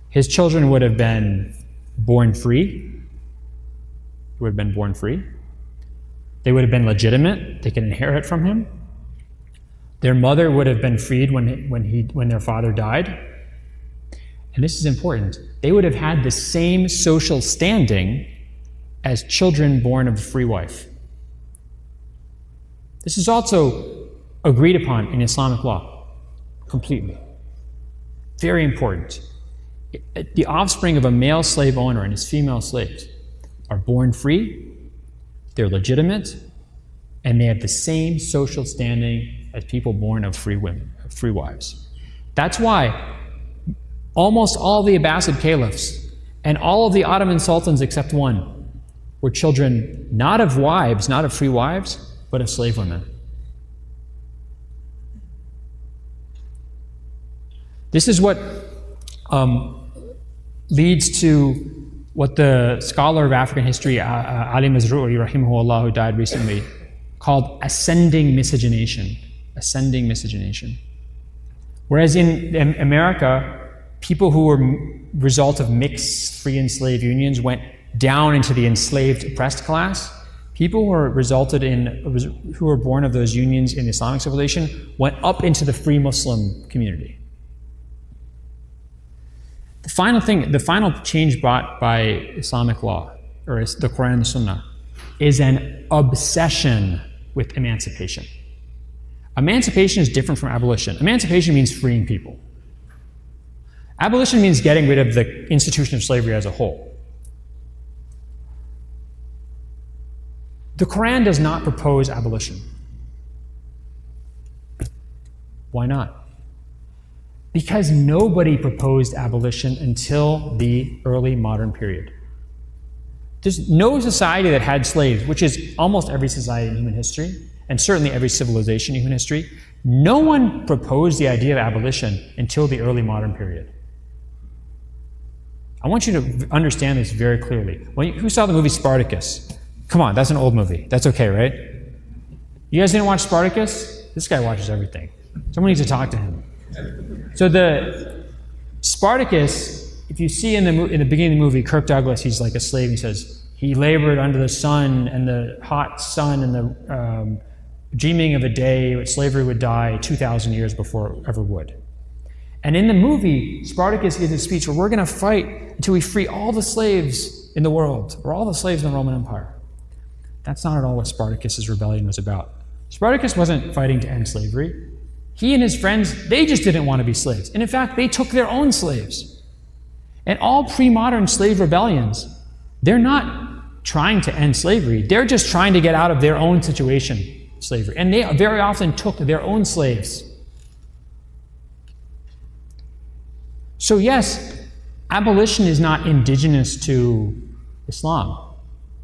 his children would have been born free. They would have been born free. They would have been legitimate. They could inherit from him. Their mother would have been freed when their father died. And this is important. They would have had the same social standing as children born of a free wife. This is also agreed upon in Islamic law, completely. Very important. The offspring of a male slave owner and his female slaves are born free, they're legitimate, and they have the same social standing as people born of free women, of free wives. That's why almost all the Abbasid caliphs and all of the Ottoman sultans except one were children not of wives, not of free wives, but of slave women. This is what leads to what the scholar of African history, Ali Mazrui, rahimahullah, who died recently, called ascending miscegenation. Ascending miscegenation. Whereas in America, people who were result of mixed free and slave unions went down into the enslaved oppressed class. People who were born of those unions in Islamic civilization went up into the free Muslim community. The final change brought by Islamic law, or the Quran and the Sunnah, is an obsession with emancipation. Emancipation is different from abolition. Emancipation means freeing people. Abolition means getting rid of the institution of slavery as a whole. The Quran does not propose abolition. Why not? Because nobody proposed abolition until the early modern period. There's no society that had slaves, which is almost every society in human history, and certainly every civilization in human history, no one proposed the idea of abolition until the early modern period. I want you to understand this very clearly. Who saw the movie Spartacus? Come on, that's an old movie. That's okay, right? You guys didn't watch Spartacus? This guy watches everything. Someone needs to talk to him. So the Spartacus, if you see in the beginning of the movie, Kirk Douglas, he's like a slave. He says, he labored under the sun and the hot sun and the dreaming of a day when slavery would die 2,000 years before it ever would. And in the movie, Spartacus gives a speech where we're going to fight until we free all the slaves in the world, or all the slaves in the Roman Empire. That's not at all what Spartacus's rebellion was about. Spartacus wasn't fighting to end slavery. He and his friends, they just didn't want to be slaves. And in fact, they took their own slaves. And all pre-modern slave rebellions, they're not trying to end slavery. They're just trying to get out of their own situation, slavery. And they very often took their own slaves. So yes, abolition is not indigenous to Islam,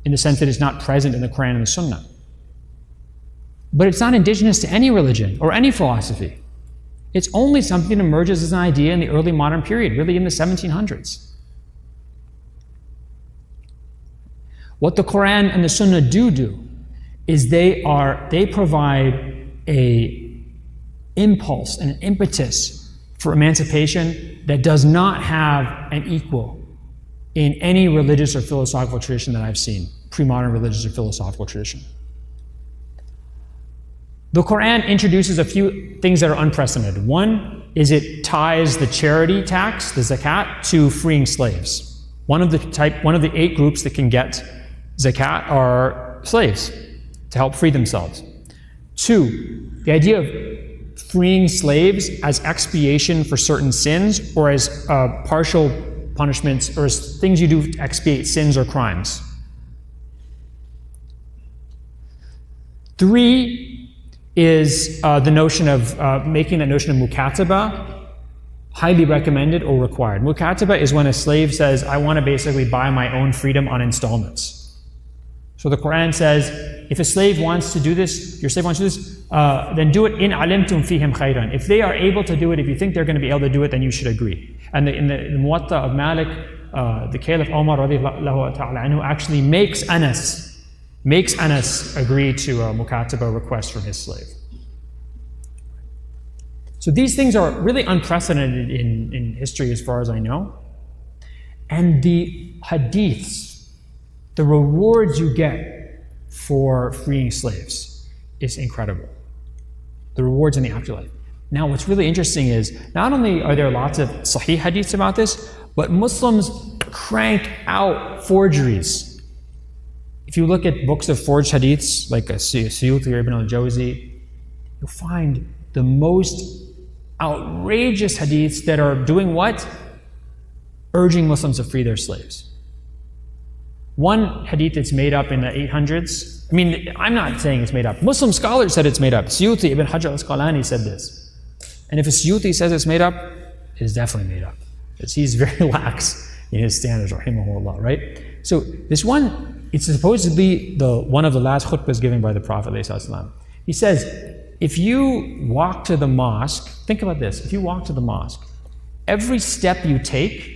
in the sense that it's not present in the Quran and the Sunnah. But it's not indigenous to any religion or any philosophy. It's only something that emerges as an idea in the early modern period, really in the 1700s. What the Quran and the Sunnah do is they provide an impulse and an impetus for emancipation that does not have an equal in any religious or philosophical tradition that I've seen, pre-modern religious or philosophical tradition. The Quran introduces a few things that are unprecedented. One is it ties the charity tax, the zakat, to freeing slaves. One of the 8 groups that can get zakat are slaves to help free themselves. 2, the idea of freeing slaves as expiation for certain sins, or as partial punishments, or as things you do to expiate sins or crimes. 3 is the notion of making that notion of mukataba highly recommended or required. Mukataba is when a slave says, I want to basically buy my own freedom on installments. So the Quran says, if a slave wants to do this, your slave wants to do this, then do it in alimtum fihim khayran. If they are able to do it, if you think they're going to be able to do it, then you should agree. And in the Muwatta of Malik, the Caliph Omar radiallahu ta'ala anhu actually makes Anas agree to a mukataba request from his slave. So these things are really unprecedented in history as far as I know. And the hadiths, the rewards you get for freeing slaves is incredible. The rewards in the afterlife. Now what's really interesting is, not only are there lots of sahih hadiths about this, but Muslims crank out forgeries. If you look at books of forged hadiths, like Suyuti or Ibn al-Jawzi, you'll find the most outrageous hadiths that are doing what? Urging Muslims to free their slaves. One hadith that's made up in the 800s, I mean, I'm not saying it's made up. Muslim scholars said it's made up. Suyuti ibn Hajar al-Asqalani said this. And if a Suyuti says it's made up, it is definitely made up. He's very lax in his standards, rahimahullah, right? So this one, it's supposed to be one of the last khutbahs given by the Prophet ﷺ. He says, if you walk to the mosque, think about this, if you walk to the mosque, every step you take